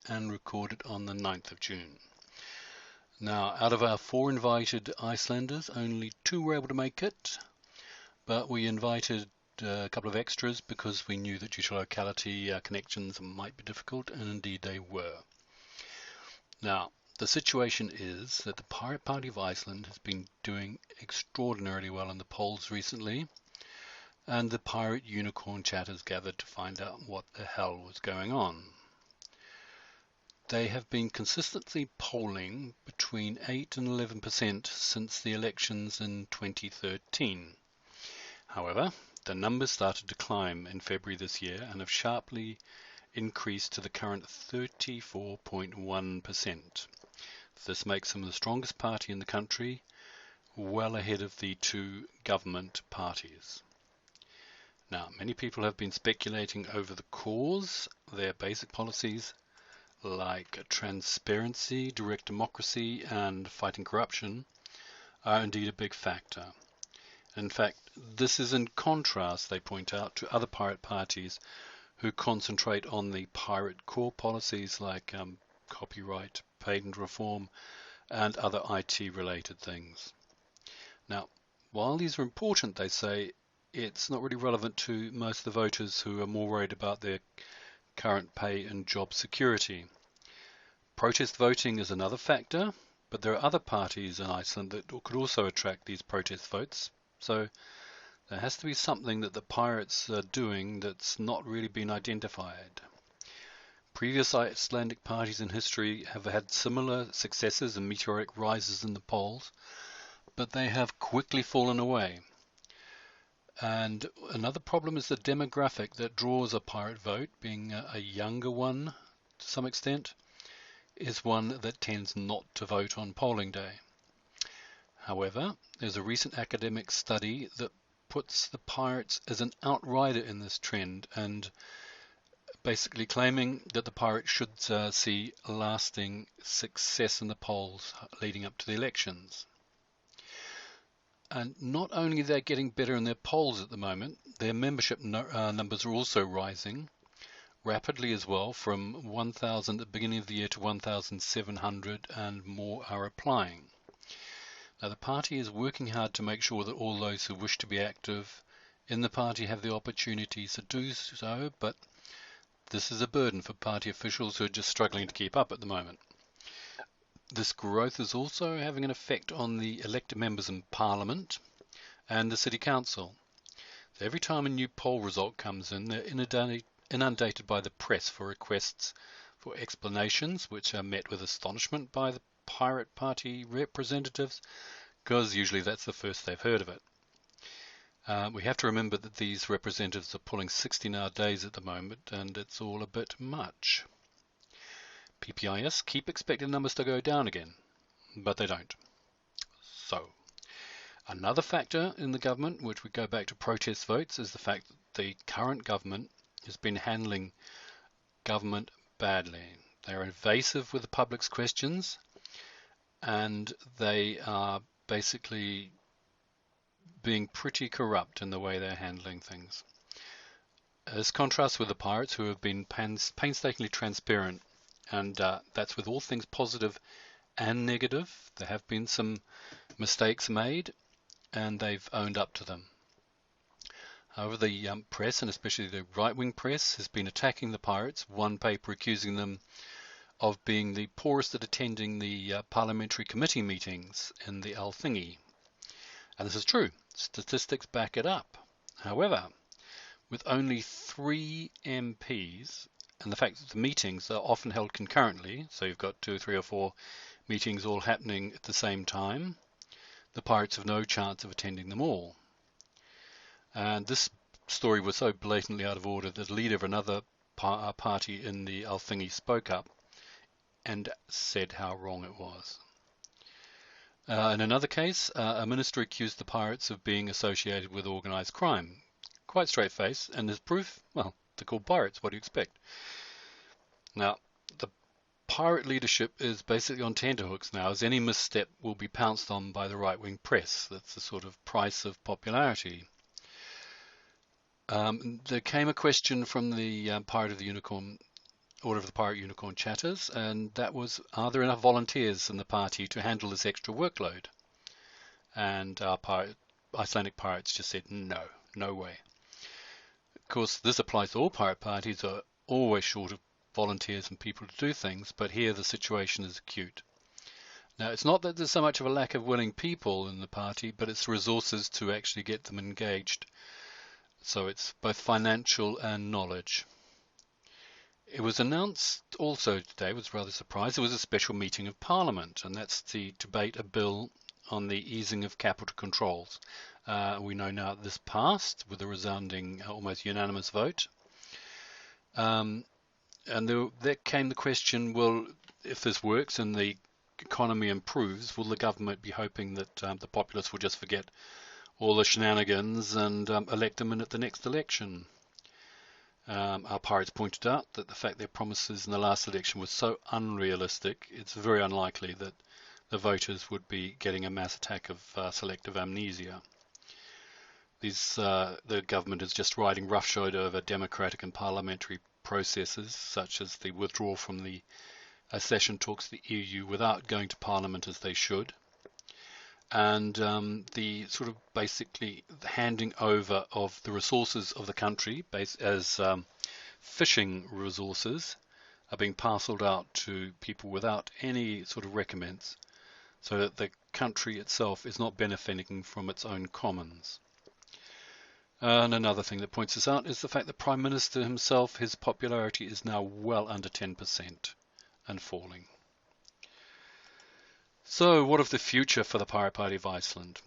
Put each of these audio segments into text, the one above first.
and recorded on the 9th of June. Now, out of our 4 invited Icelanders, only 2 were able to make it, but we invited a couple of extras because we knew that due to locality connections might be difficult, and indeed they were. Now, the situation is that the Pirate Party of Iceland has been doing extraordinarily well in the polls recently, and the Pirate Unicorn chat has gathered to find out what the hell was going on. They have been consistently polling between 8 and 11% since the elections in 2013. However, the numbers started to climb in February this year and have sharply increased to the current 34.1%. This makes them the strongest party in the country, well ahead of the 2 government parties. Now, many people have been speculating over the cause. Their basic policies like transparency, direct democracy, and fighting corruption are indeed a big factor. In fact, this is in contrast, they point out, to other pirate parties who concentrate on the pirate core policies like copyright, patent reform, and other IT-related things. Now, while these are important, they say, it's not really relevant to most of the voters who are more worried about their current pay and job security. Protest voting is another factor, but there are other parties in Iceland that could also attract these protest votes. So there has to be something that the pirates are doing that's not really been identified. Previous Icelandic parties in history have had similar successes and meteoric rises in the polls, but they have quickly fallen away. And another problem is the demographic that draws a pirate vote, being a younger one to some extent, is one that tends not to vote on polling day. However, there's a recent academic study that puts the pirates as an outrider in this trend, and basically claiming that the pirates should see lasting success in the polls leading up to the elections. And not only are they getting better in their polls at the moment, their membership numbers are also rising rapidly as well, from 1,000 at the beginning of the year to 1,700, and more are applying. Now, the party is working hard to make sure that all those who wish to be active in the party have the opportunities to do so, but this is a burden for party officials who are just struggling to keep up at the moment. This growth is also having an effect on the elected members in Parliament and the City Council. So every time a new poll result comes in, they're inundated by the press for requests for explanations, which are met with astonishment by the Pirate Party representatives, because usually that's the first they've heard of it. We have to remember that these representatives are pulling 16-hour days at the moment, and it's all a bit much. PPIS keep expecting numbers to go down again, but they don't. So, another factor in the government, which we go back to protest votes, is the fact that the current government has been handling government badly. They are evasive with the public's questions, and they are basically being pretty corrupt in the way they're handling things. As contrast with the pirates, who have been painstakingly transparent, and that's with all things positive and negative. There have been some mistakes made, and they've owned up to them. However, the press, and especially the right-wing press, has been attacking the pirates, one paper accusing them of being the poorest at attending the parliamentary committee meetings in the Alþingi. And this is true. Statistics back it up. However, with only 3 MPs, and the fact that the meetings are often held concurrently, so you've got 2, 3 or 4 meetings all happening at the same time, the pirates have no chance of attending them all. And this story was so blatantly out of order that the leader of another party in the Alþingi spoke up and said how wrong it was. In another case, a minister accused the pirates of being associated with organised crime. Quite straight-faced, and as proof, well, they're called pirates, what do you expect? Now, the pirate leadership is basically on tenterhooks now, as any misstep will be pounced on by the right-wing press. That's the sort of price of popularity. There came a question from the Pirate of the Unicorn all of the Pirate Unicorn chatters, and that was, are there enough volunteers in the party to handle this extra workload? And our Icelandic pirates just said no, no way. Of course, this applies to all pirate parties, are always short of volunteers and people to do things, but here the situation is acute. Now, it's not that there's so much of a lack of willing people in the party, but it's resources to actually get them engaged. So it's both financial and knowledge. It was announced also today, was rather surprised, there was a special meeting of Parliament, and that's to debate a bill on the easing of capital controls. We know now this passed with a resounding, almost unanimous vote. And there came the question, well, if this works and the economy improves, will the government be hoping that the populace will just forget all the shenanigans and elect them in at the next election? Our pirates pointed out that the fact their promises in the last election were so unrealistic, it's very unlikely that the voters would be getting a mass attack of selective amnesia. The government is just riding roughshod over democratic and parliamentary processes, such as the withdrawal from the accession talks to the EU without going to Parliament as they should, and the sort of basically the handing over of the resources of the country as fishing resources are being parceled out to people without any sort of recompense, so that the country itself is not benefiting from its own commons. And another thing that points this out is the fact that Prime Minister himself, his popularity is now well under 10% and falling. So what of the future for the Pirate Party of Iceland?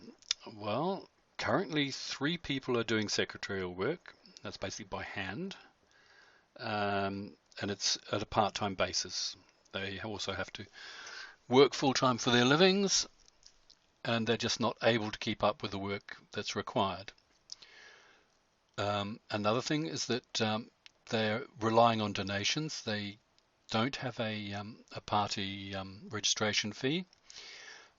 Well, currently 3 people are doing secretarial work. That's basically by hand. And it's at a part-time basis. They also have to work full-time for their livings, and they're just not able to keep up with the work that's required. Another thing is that they're relying on donations. They don't have a party registration fee,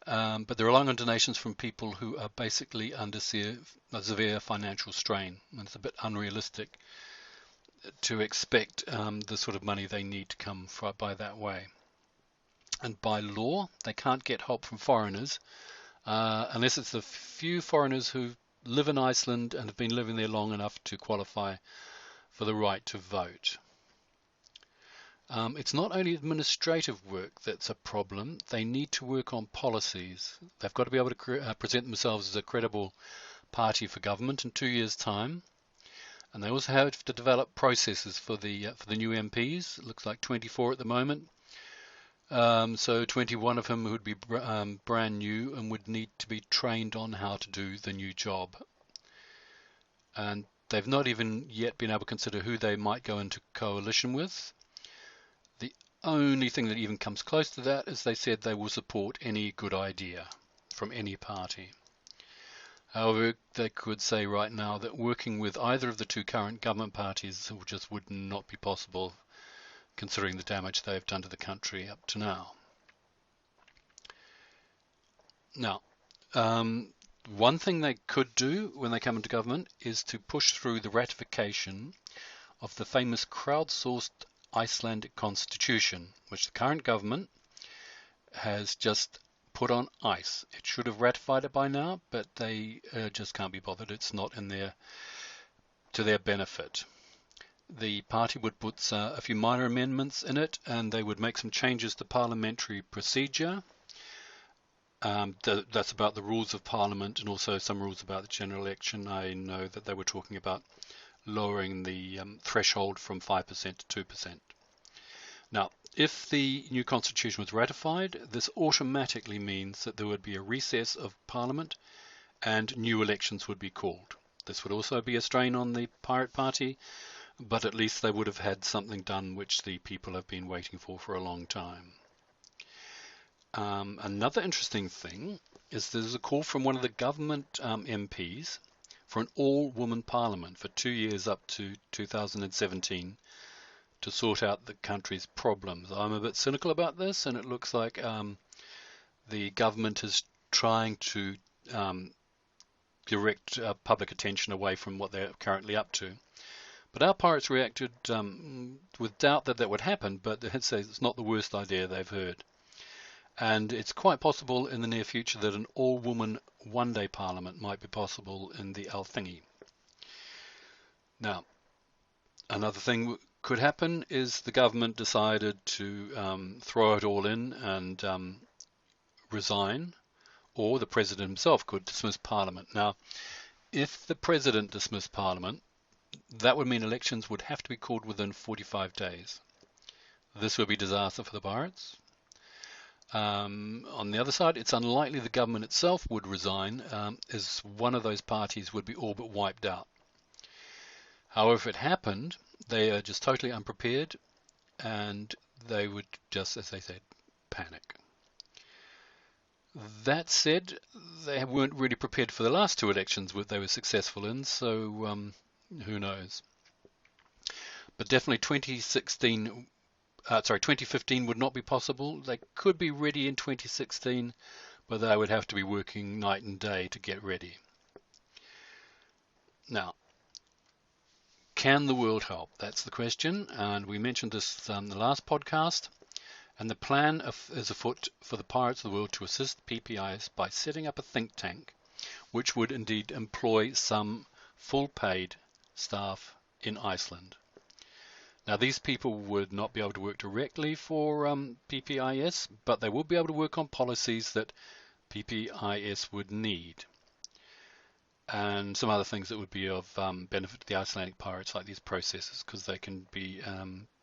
but they're relying on donations from people who are basically under severe financial strain, and it's a bit unrealistic to expect the sort of money they need to come by that way. And by law, they can't get help from foreigners unless it's the few foreigners who live in Iceland and have been living there long enough to qualify for the right to vote. It's not only administrative work that's a problem, they need to work on policies. They've got to be able to present themselves as a credible party for government in 2 years' time. And they also have to develop processes for the new MPs. It looks like 24 at the moment. So 21 of them would be brand new and would need to be trained on how to do the new job. And they've not even yet been able to consider who they might go into coalition with. The only thing that even comes close to that is they said they will support any good idea from any party. However, they could say right now that working with either of the 2 current government parties just would not be possible, considering the damage they've done to the country up to now. Now, one thing they could do when they come into government is to push through the ratification of the famous crowdsourced Icelandic constitution, which the current government has just put on ice. It should have ratified it by now, but they just can't be bothered. It's not to their benefit. The party would put a few minor amendments in it, and they would make some changes to parliamentary procedure. That's about the rules of parliament and also some rules about the general election. I know that they were talking about lowering the threshold from 5% to 2%. Now, if the new constitution was ratified, this automatically means that there would be a recess of parliament and new elections would be called. This would also be a strain on the Pirate Party, but at least they would have had something done which the people have been waiting for a long time. Another interesting thing is there's a call from one of the government MPs for an all-woman parliament for 2 years up to 2017 to sort out the country's problems. I'm a bit cynical about this, and it looks like the government is trying to direct public attention away from what they're currently up to. But our pirates reacted with doubt that that would happen, but they say it's not the worst idea they've heard. And it's quite possible in the near future that an all-woman one-day parliament might be possible in the Althingi. Now, another thing could happen is the government decided to throw it all in and resign, or the president himself could dismiss parliament. Now, if the president dismissed parliament, that would mean elections would have to be called within 45 days. This would be disaster for the pirates. On the other side, it's unlikely the government itself would resign, as one of those parties would be all but wiped out. However, if it happened, they are just totally unprepared, and they would just, as they said, panic. That said, they weren't really prepared for the last two elections they were successful in, so who knows. But definitely 2015 would not be possible. They could be ready in 2016, but they would have to be working night and day to get ready. Now, can the world help? That's the question, and we mentioned this in the last podcast. And the plan is afoot for the pirates of the world to assist PPIS by setting up a think tank, which would indeed employ some full-paid staff in Iceland. Now, these people would not be able to work directly for PPIS, but they would be able to work on policies that PPIS would need, and some other things that would be of benefit to the Icelandic pirates, like these processes, because they can be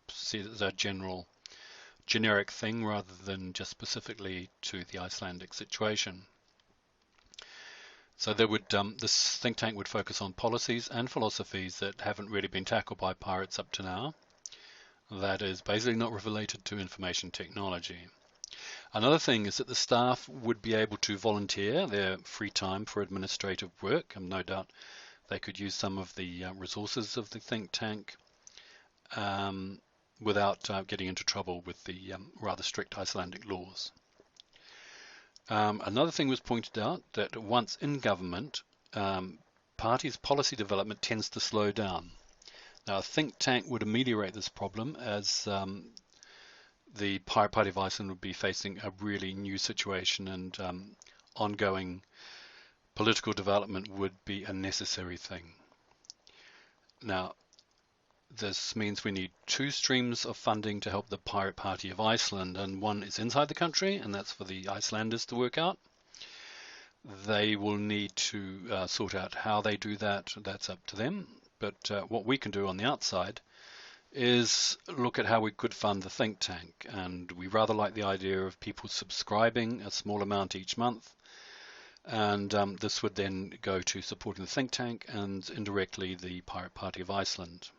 seen as a generic thing rather than just specifically to the Icelandic situation. So there would this think tank would focus on policies and philosophies that haven't really been tackled by pirates up to now. That is basically not related to information technology. Another thing is that the staff would be able to volunteer their free time for administrative work, and no doubt they could use some of the resources of the think tank without getting into trouble with the rather strict Icelandic laws. Another thing was pointed out that once in government, parties' policy development tends to slow down. Now, a think tank would ameliorate this problem, as the Pirate Party of Iceland would be facing a really new situation, and ongoing political development would be a necessary thing. Now, this means we need two streams of funding to help the Pirate Party of Iceland, and one is inside the country, and that's for the Icelanders to work out. They will need to sort out how they do that. That's up to them. But what we can do on the outside is look at how we could fund the think tank, and we rather like the idea of people subscribing a small amount each month, and this would then go to supporting the think tank and indirectly the Pirate Party of Iceland.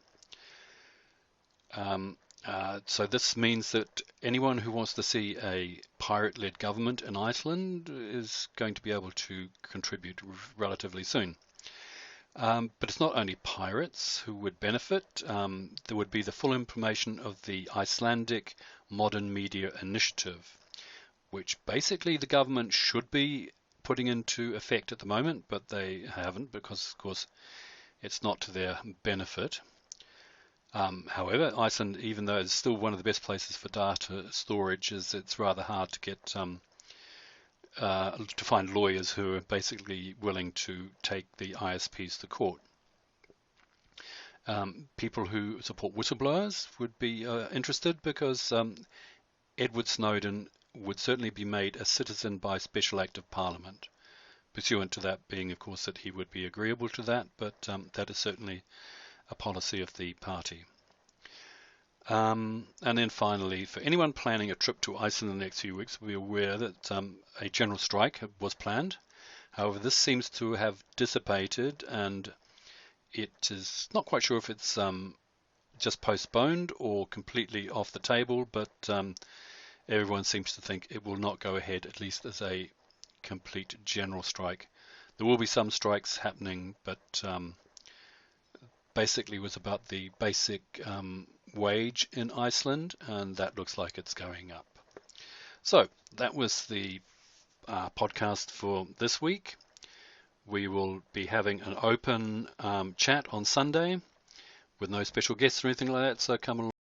So this means that anyone who wants to see a pirate-led government in Iceland is going to be able to contribute relatively soon. But it's not only pirates who would benefit. There would be the full implementation of the Icelandic Modern Media Initiative, which basically the government should be putting into effect at the moment, but they haven't, because of course it's not to their benefit. However, Iceland, even though it's still one of the best places for data storage, it's rather hard to get to find lawyers who are basically willing to take the ISPs to court. People who support whistleblowers would be interested, because Edward Snowden would certainly be made a citizen by special act of Parliament, pursuant to that being, of course, that he would be agreeable to that, but that is certainly a policy of the party. And then finally, for anyone planning a trip to Iceland in the next few weeks, be aware that a general strike was planned. However, this seems to have dissipated, and it is not quite sure if it's just postponed or completely off the table, but everyone seems to think it will not go ahead, at least as a complete general strike. There will be some strikes happening, but basically was about the basic wage in Iceland, and that looks like it's going up. So that was the podcast for this week. We will be having an open chat on Sunday with no special guests or anything like that, so come along.